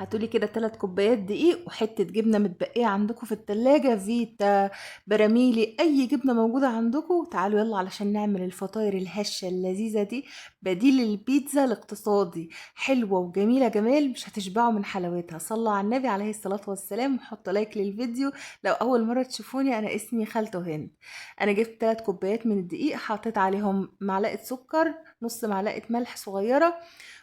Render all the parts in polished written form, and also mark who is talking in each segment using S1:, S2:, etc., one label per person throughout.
S1: هاتولي كده 3 كوبايات دقيق وحتة جبنة متبقية عندكم في التلاجة، فيتا، براميلي، أي جبنة موجودة عندكم. تعالوا يلا علشان نعمل الفطاير الهشة اللذيذة دي، بديل البيتزا الاقتصادي. حلوة وجميلة جمال، مش هتشبعوا من حلاوتها. صلوا على النبي عليه الصلاة والسلام وحطوا لايك للفيديو لو أول مرة تشوفوني. أنا اسمي خالته هند. أنا جبت 3 كوبايات من الدقيق، حطيت عليهم معلقة سكر، نص معلقة ملح صغيرة،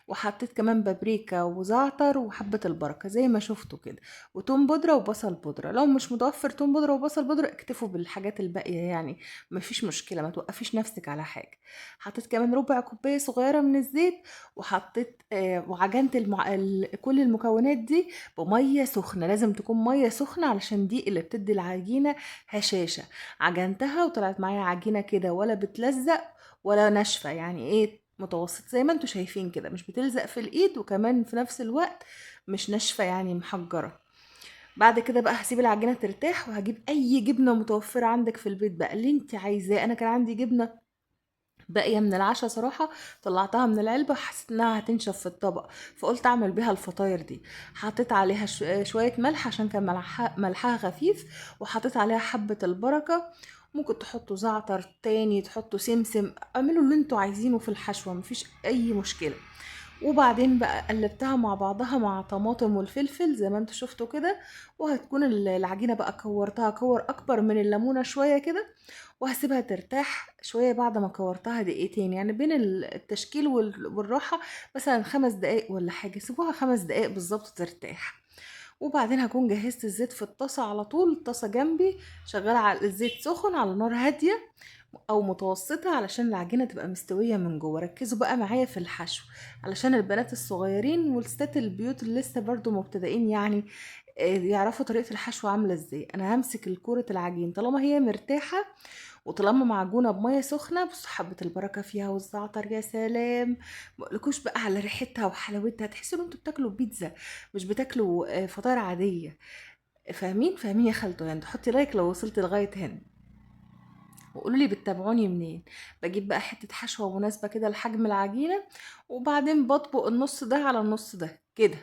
S1: وحطيت كمان بابريكا وزعتر وحبة البركة زي ما شفتوا كده، وتوم بودرة وبصل بودرة. لو مش متوفر توم بودرة وبصل بودرة اكتفوا بالحاجات الباقية، يعني مفيش مشكلة، ما توقفيش نفسك على حاجة. حطيت كمان ربع كوباية صغيرة من الزيت، وحطيت وعجنت كل المكونات دي بمية سخنة. لازم تكون مية سخنة علشان دي اللي بتدي العجينة هشاشة. عجنتها وطلعت معايا عجينة كده ولا بتلزق ولا ناشفة، يعني ايه، متوسط زي ما انتوا شايفين كده، مش بتلزق في الايد وكمان في نفس الوقت مش ناشفة يعني محجرة. بعد كده بقى هسيب العجينة ترتاح، وهجيب اي جبنة متوفرة عندك في البيت بقى اللي انت عايزاه. انا كان عندي جبنة باقية من العشاء صراحة، طلعتها من العلبة وحسيت انها هتنشف في الطبق، فقلت اعمل بيها الفطاير دي. حطيت عليها شوية ملح عشان كان ملحها خفيف، وحطيت عليها حبة البركة. ممكن تحطوا زعتر تاني، تحطوا سمسم، اعملوا اللي انتوا عايزينه في الحشوة، مفيش اي مشكلة. وبعدين بقى قلبتها مع بعضها مع طماطم والفلفل زي ما انتوا شفتوا كده. وهتكون العجينة بقى كورتها كور اكبر من الليمونة شوية كده، وهسيبها ترتاح شوية بعد ما كورتها دقيقتين، يعني بين التشكيل والراحة مثلا 5 دقايق ولا حاجة. سيبوها 5 دقايق بالظبط ترتاح. وبعدين هكون جهزت الزيت في الطاسة على طول، الطاسة جنبي شغالة على الزيت سخن على نار هادية او متوسطة علشان العجينة تبقى مستوية من جوه. ركزوا بقى معايا في الحشو علشان البنات الصغيرين والستات البيوت اللي لسه برضو مبتدئين، يعني يعرفوا طريقة الحشو عاملة ازاي. انا همسك الكورة العجين طالما هي مرتاحة وطالما معجونة بمية سخنة، بص حبة البركة فيها والزعتر، يا سلام. مقلكوش بقى على ريحتها وحلاوتها، تحسوا ان انتوا بتاكلوا بيتزا مش بتاكلوا فطاير عادية. فاهمين يا خالته هند؟ حطي لايك لو وصلت لغاية هنا، وقولوا لي بتتابعوني منين. بجيب بقى حتة حشوة مناسبة كده لحجم العجينة، وبعدين بطبق النص ده على النص ده كده،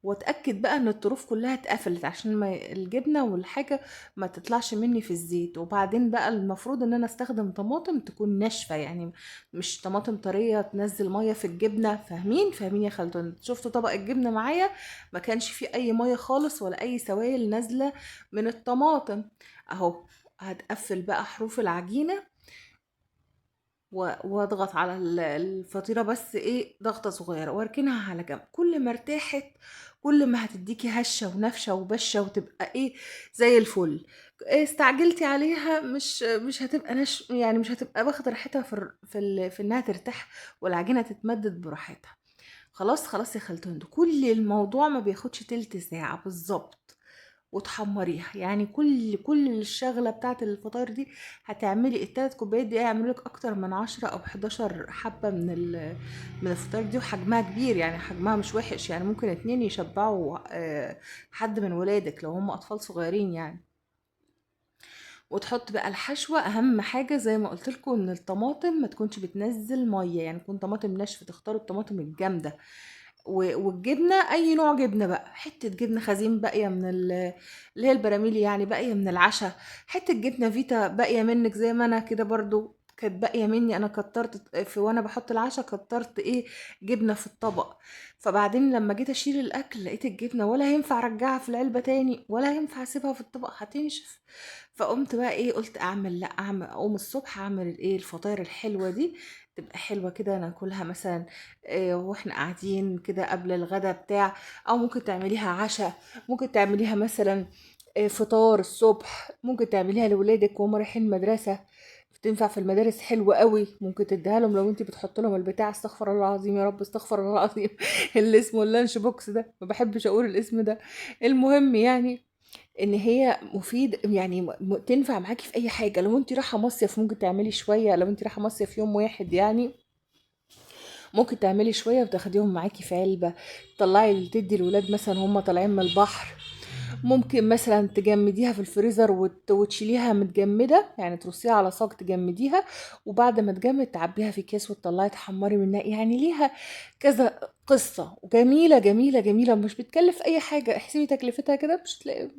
S1: واتاكد بقى ان الطروف كلها اتقفلت عشان ما الجبنه والحاجه ما تطلعش مني في الزيت. وبعدين بقى المفروض ان انا استخدم طماطم تكون ناشفه، يعني مش طماطم طريه تنزل ميه في الجبنه. فاهمين يا خالتون؟ شفتوا طبق الجبنه معايا ما كانش فيه اي ميه خالص ولا اي سوائل نازله من الطماطم اهو. هتقفل بقى حروف العجينه واضغط على الفطيرة، بس ايه، ضغطة صغيرة واركنها على جنب. كل ما ارتاحت كل ما هتديكي هشة ونفشة وبشة وتبقى ايه، زي الفل. استعجلتي عليها مش هتبقى يعني مش هتبقى واخدة راحتها في انها ترتاح والعجينة تتمدد براحتها. خلاص يا خالتون، كل الموضوع ما بياخدش تلت ساعة بالظبط وتحمريها. يعني كل الشغلة بتاعت الفطاير دي هتعملي التلات كوبايات دي هيعملوا لك اكتر من 10 او 11 حبة من الفطاير دي. وحجمها كبير، يعني حجمها مش وحش، يعني ممكن 2 يشبعوا حد من ولادك لو هم اطفال صغيرين يعني. وتحط بقى الحشوة. اهم حاجة زي ما قلت لكم ان الطماطم ما تكونش بتنزل مية، يعني تكون طماطم ناشفة، تختاروا الطماطم الجامدة. والجبنه اي نوع جبنه بقى، حته جبنه خزين باقيه من اللي هي البراميلي، يعني باقيه من العشاء. حته جبنه فيتا باقيه منك زي ما انا كده برضو كانت باقيه مني. انا كترت في وانا بحط العشاء، كترت ايه، جبنه في الطبق. فبعدين لما جيت اشيل الاكل لقيت الجبنه ولا هينفع ارجعها في العلبه تاني ولا هينفع اسيبها في الطبق هتنشف. فقمت بقى ايه، قلت اعمل، لا اعمل اقوم الصبح اعمل الايه، الفطاير الحلوه دي تبقى حلوه كده ناكلها مثلا واحنا قاعدين كده قبل الغدا بتاع. او ممكن تعمليها عشاء، ممكن تعمليها مثلا فطار الصبح، ممكن تعمليها لولادك وهم رايحين المدرسه. بتنفع في المدارس حلوة قوي، ممكن تديها لهم لو انت بتحط لهم البتاع. استغفر الله العظيم، يا رب استغفر الله العظيم اللي اسمه اللانش بوكس ده، ما بحبش اقول الاسم ده. المهم يعني ان هي مفيد، يعني تنفع معاكي في اي حاجه. لو انت رايحه مصيف ممكن تعملي شويه، لو انت رايحه مصيف يوم واحد يعني ممكن تعملي شوية وتاخديهم معاكي في علبة. تطلعي تدي الولاد مثلا هم طالعين من البحر. ممكن مثلا تجمديها في الفريزر وتشيليها متجمدة، يعني ترصيها على صاج تجمديها، وبعد ما تجمد تعبيها في كيس وتطلعي تحمري منها. يعني ليها كذا قصة وجميلة جميلة جميلة، ومش بتكلف اي حاجة. احسبي تكلفتها كده مش تلاقي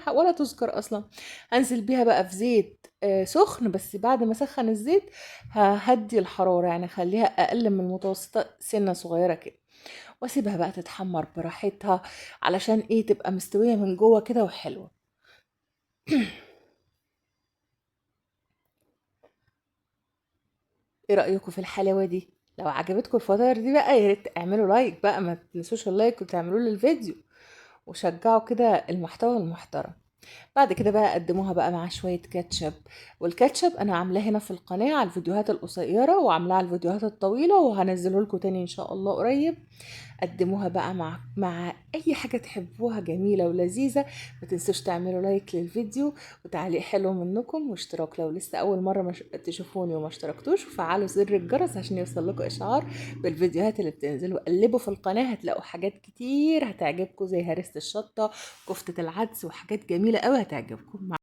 S1: ولا تذكر اصلا. هنزل بيها بقى في زيت سخن، بس بعد ما اسخن الزيت ههدي الحرارة، يعني خليها اقل من المتوسطة سنة صغيرة كده، واسيبها بقى تتحمر براحتها علشان ايه تبقى مستوية من جوه كده وحلوة. ايه رأيكم في الحلاوة دي؟ لو عجبتكم الفطاير دي بقى يا ريت تعملوا لايك بقى، ما تنسوش اللايك وتعملوا لي الفيديو، وشجعوا كده المحتوى المحترم. بعد كده بقى قدموها بقى مع شوية كاتشب. والكاتشب انا عاملاه هنا في القناة على الفيديوهات القصيرة، وعاملاه على الفيديوهات الطويلة، وهنزله لكم تاني ان شاء الله قريب. قدموها بقى مع اي حاجة تحبوها جميلة ولذيذة. ما تنسوش تعملوا لايك للفيديو وتعليق حلو منكم واشتراك لو لسه اول مرة مش تشوفوني وما اشتركتوش، وفعلوا زر الجرس عشان يوصل لكم اشعار بالفيديوهات اللي بتنزل. وقلبوا في القناة هتلاقوا حاجات كتير هتعجبكم، زي هريسة الشطة، كفتة العدس، وحاجات جميلة قوي هتعجبكم.